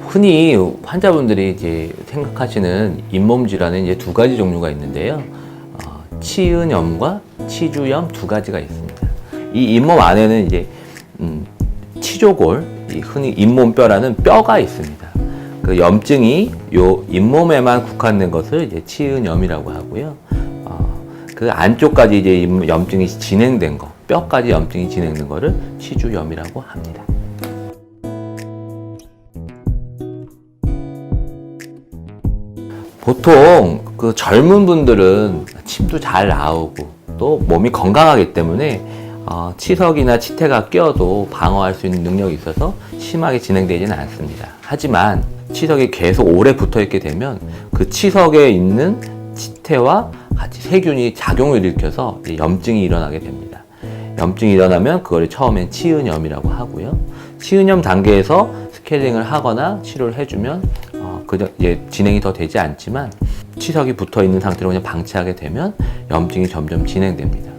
흔히 환자분들이 이제 생각하시는 잇몸 질환은 이제 두 가지 종류가 있는데요. 치은염과 치주염 두 가지가 있습니다. 이 잇몸 안에는 이제 치조골, 흔히 잇몸뼈라는 뼈가 있습니다. 그 염증이 요 잇몸에만 국한된 것을 이제 치은염이라고 하고요. 그 안쪽까지 이제 염증이 진행된 거, 뼈까지 염증이 진행된 거를 치주염이라고 합니다. 보통 그 젊은 분들은 침도 잘 나오고 또 몸이 건강하기 때문에 치석이나 치태가 껴도 방어할 수 있는 능력이 있어서 심하게 진행되지는 않습니다. 하지만 치석이 계속 오래 붙어 있게 되면 그 치석에 있는 치태와 같이 세균이 작용을 일으켜서 염증이 일어나게 됩니다. 염증이 일어나면 그걸 처음엔 치은염이라고 하고요. 치은염 단계에서 스케일링을 하거나 치료를 해주면 이제 진행이 더 되지 않지만 치석이 붙어 있는 상태로 그냥 방치하게 되면 염증이 점점 진행됩니다.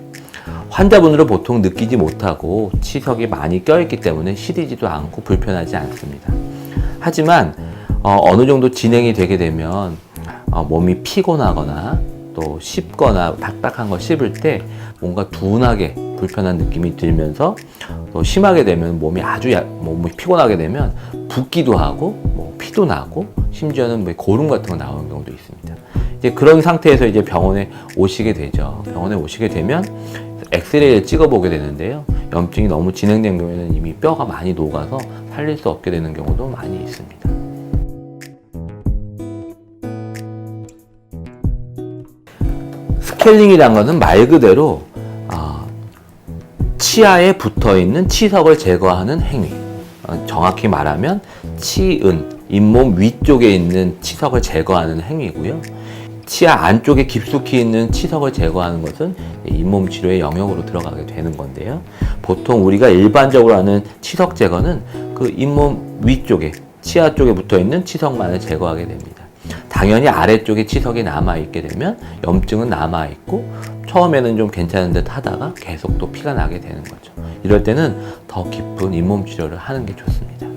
환자분들은 보통 느끼지 못하고 치석이 많이 껴있기 때문에 시리지도 않고 불편하지 않습니다. 하지만 어느 정도 진행이 되게 되면 몸이 피곤하거나 또 씹거나 딱딱한 거 씹을 때 뭔가 둔하게 불편한 느낌이 들면서 또 심하게 되면 몸이 피곤하게 되면 붓기도 하고 피도 나고 심지어는 고름 같은 거 나오는 경우도 있습니다. 이제 그런 상태에서 이제 병원에 오시게 되죠. 병원에 오시게 되면 엑스레이를 찍어보게 되는데요. 염증이 너무 진행된 경우에는 이미 뼈가 많이 녹아서 살릴 수 없게 되는 경우도 많이 있습니다. 스케일링이란 것은 말 그대로 치아에 붙어있는 치석을 제거하는 행위, 정확히 말하면 치은, 잇몸 위쪽에 있는 치석을 제거하는 행위고요. 치아 안쪽에 깊숙이 있는 치석을 제거하는 것은 잇몸 치료의 영역으로 들어가게 되는 건데요. 보통 우리가 일반적으로 하는 치석 제거는 그 잇몸 위쪽에, 치아 쪽에 붙어있는 치석만을 제거하게 됩니다. 당연히 아래쪽에 치석이 남아있게 되면 염증은 남아있고 처음에는 좀 괜찮은 듯 하다가 계속 또 피가 나게 되는 거죠. 이럴 때는 더 깊은 잇몸 치료를 하는 게 좋습니다.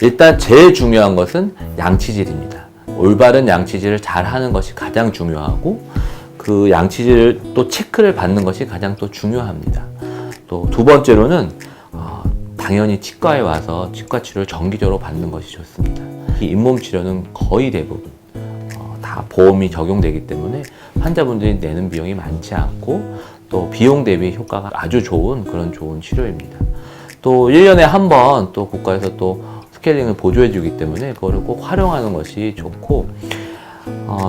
일단 제일 중요한 것은 양치질입니다. 올바른 양치질을 잘 하는 것이 가장 중요하고 그 양치질을 또 체크를 받는 것이 가장 또 중요합니다. 또 두 번째로는 당연히 치과에 와서 치과 치료를 정기적으로 받는 것이 좋습니다. 이 잇몸 치료는 거의 대부분 다 보험이 적용되기 때문에 환자분들이 내는 비용이 많지 않고 또 비용 대비 효과가 아주 좋은 그런 좋은 치료입니다. 또 1년에 한 번 또 국가에서 또 스케일링을 보조해 주기 때문에 그거를 꼭 활용하는 것이 좋고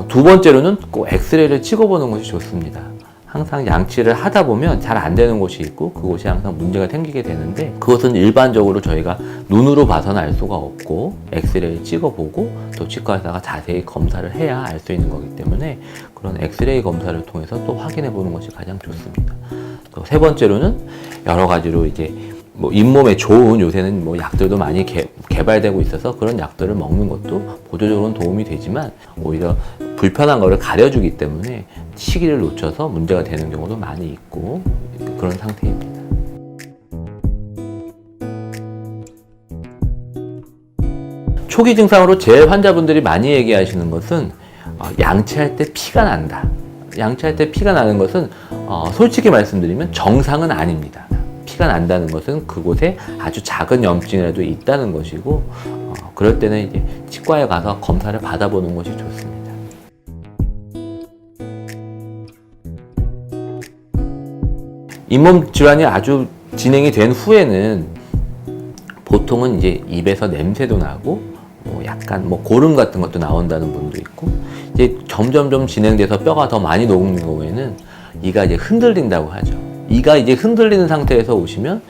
두 번째로는 꼭 엑스레이를 찍어보는 것이 좋습니다. 항상 양치를 하다 보면 잘 안 되는 곳이 있고 그곳이 항상 문제가 생기게 되는데 그것은 일반적으로 저희가 눈으로 봐서는 알 수가 없고 엑스레이를 찍어보고 또 치과 의사가 자세히 검사를 해야 알 수 있는 거기 때문에 그런 엑스레이 검사를 통해서 또 확인해 보는 것이 가장 좋습니다. 또 세 번째로는 여러 가지로 이제 잇몸에 좋은 요새는 약들도 많이 개발되고 있어서 그런 약들을 먹는 것도 보조적으로는 도움이 되지만 오히려 불편한 거를 가려주기 때문에 시기를 놓쳐서 문제가 되는 경우도 많이 있고 그런 상태입니다. 초기 증상으로 제일 환자분들이 많이 얘기하시는 것은 양치할 때 피가 난다. 양치할 때 피가 나는 것은 솔직히 말씀드리면 정상은 아닙니다. 피가 난다는 것은 그곳에 아주 작은 염증이라도 있다는 것이고 그럴 때는 이제 치과에 가서 검사를 받아보는 것이 좋습니다. 잇몸 질환이 아주 진행이 된 후에는 보통은 이제 입에서 냄새도 나고 약간 고름 같은 것도 나온다는 분도 있고 이제 점점 진행돼서 뼈가 더 많이 녹는 경우에는 이가 이제 흔들린다고 하죠. 이가 이제 흔들리는 상태에서 오시면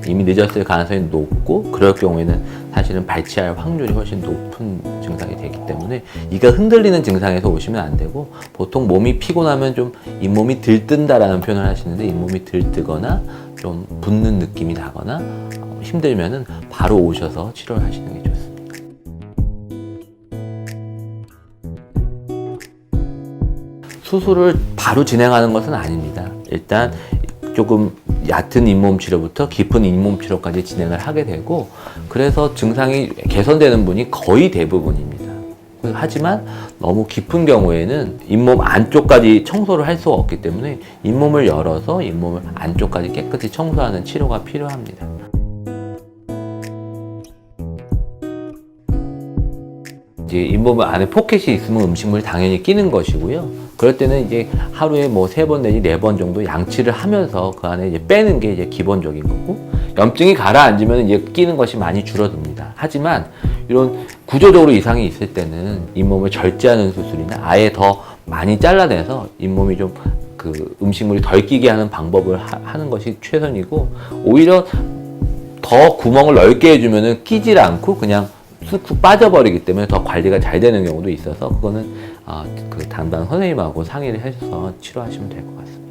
이미 늦었을 가능성이 높고 그럴 경우에는 사실은 발치할 확률이 훨씬 높은 증상이 되기 때문에 이가 흔들리는 증상에서 오시면 안 되고, 보통 몸이 피곤하면 좀 잇몸이 들뜬다라는 표현을 하시는데, 잇몸이 들뜨거나 좀 붓는 느낌이 나거나 힘들면은 바로 오셔서 치료를 하시는 게 좋습니다. 수술을 바로 진행하는 것은 아닙니다. 일단 조금 얕은 잇몸 치료부터 깊은 잇몸 치료까지 진행을 하게 되고, 그래서 증상이 개선되는 분이 거의 대부분입니다. 하지만 너무 깊은 경우에는 잇몸 안쪽까지 청소를 할 수가 없기 때문에 잇몸을 열어서 잇몸을 안쪽까지 깨끗이 청소하는 치료가 필요합니다. 이제 잇몸 안에 포켓이 있으면 음식물이 당연히 끼는 것이고요. 그럴 때는 이제 하루에 뭐 3번 내지 4번 정도 양치를 하면서 그 안에 이제 빼는 게 이제 기본적인 거고, 염증이 가라앉으면 이제 끼는 것이 많이 줄어듭니다. 하지만 이런 구조적으로 이상이 있을 때는 잇몸을 절제하는 수술이나 아예 더 많이 잘라내서 잇몸이 좀 그 음식물이 덜 끼게 하는 방법을 하는 것이 최선이고, 오히려 더 구멍을 넓게 해주면은 끼질 않고 그냥 쑥쑥 빠져버리기 때문에 더 관리가 잘 되는 경우도 있어서, 그거는 그 담당 선생님하고 상의를 해서 치료하시면 될 것 같습니다.